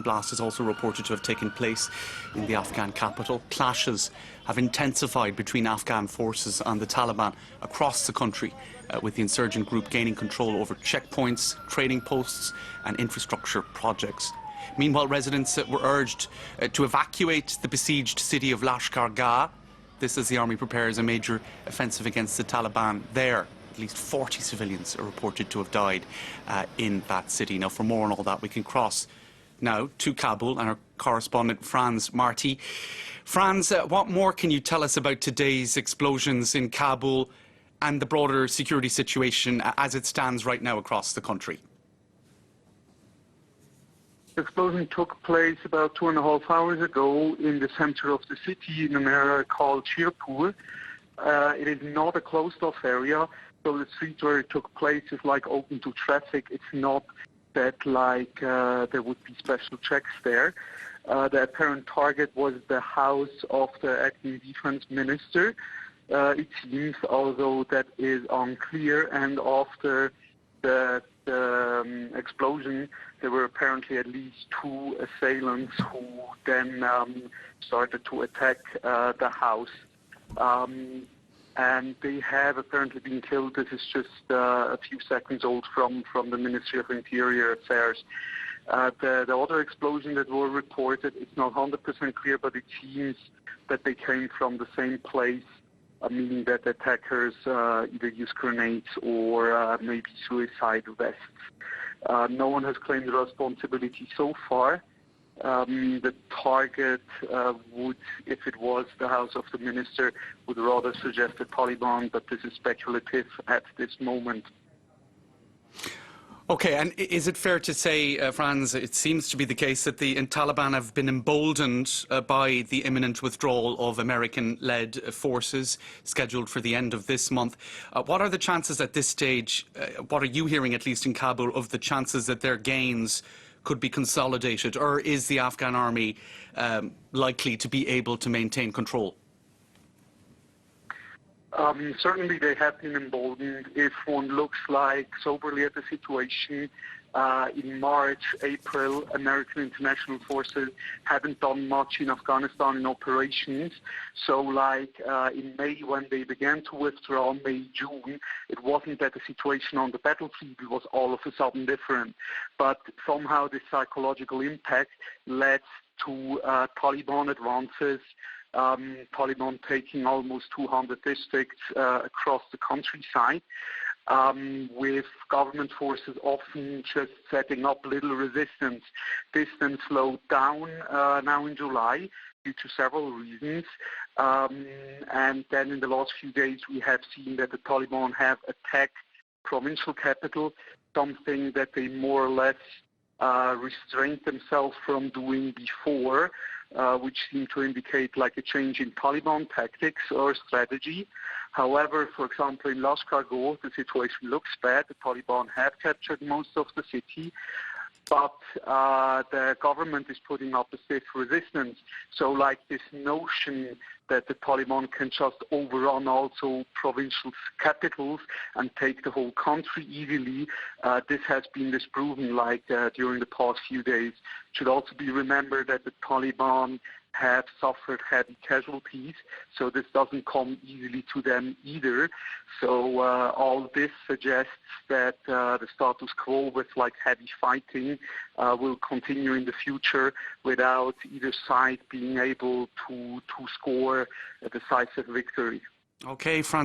blast is also reported to have taken place in the Afghan capital. Clashes have intensified between Afghan forces and the Taliban across the country, with the insurgent group gaining control over checkpoints, trading posts and infrastructure projects. Meanwhile, residents were urged to evacuate the besieged city of Lashkar Gah. This as the army prepares a major offensive against the Taliban there. At least 40 civilians are reported to have died in that city. Now, for more on all that, we can cross now to Kabul and our correspondent Franz Marti. Franz, what more can you tell us about today's explosions in Kabul and the broader security situation as it stands right now across the country? The explosion took place about 2.5 hours ago in the center of the city in an area called Shirpur. It is not a closed-off area, so the street where it took place is like open to traffic. It's not that like there would be special checks there. The apparent target was the house of the acting defense minister. It seems, although that is unclear, and after the explosion, there were apparently at least 2 assailants who then started to attack the house. And they have apparently been killed. This is just a few seconds old from the Ministry of Interior Affairs. The other explosion that were reported, it's not 100% clear, but it seems that they came from the same place, meaning that attackers either use grenades or maybe suicide vests. No one has claimed responsibility so far. The target would, if it was the house of the minister, would rather suggest the Taliban, but this is speculative at this moment. Okay, and is it fair to say, Franz, it seems to be the case that the Taliban have been emboldened by the imminent withdrawal of American-led forces scheduled for the end of this month. What are the chances at this stage, what are you hearing at least in Kabul, of the chances that their gains could be consolidated, or is the Afghan army likely to be able to maintain control? Certainly they have been emboldened. If one looks like soberly at the situation, in March, April, American international forces haven't done much in Afghanistan in operations. So like in May, when they began to withdraw, May, June, it wasn't that the situation on the battlefield was all of a sudden different. But somehow this psychological impact led to Taliban advances, Taliban taking almost 200 districts across the countryside, with government forces often just setting up little resistance. This then slowed down now in July due to several reasons. And then in the last few days we have seen that the Taliban have attacked provincial capital, something that they more or less restrained themselves from doing before, which seemed to indicate like a change in Taliban tactics or strategy. However, for example, in Lashkar Gah, the situation looks bad. The Taliban have captured most of the city, but the government is putting up a stiff resistance. So like this notion that the Taliban can just overrun also provincial capitals and take the whole country easily, this has been disproven like during the past few days. It should also be remembered that the Taliban have suffered heavy casualties, so this doesn't come easily to them either. So all this suggests that the status quo with like heavy fighting will continue in the future without either side being able to score a decisive victory. Okay, Franz.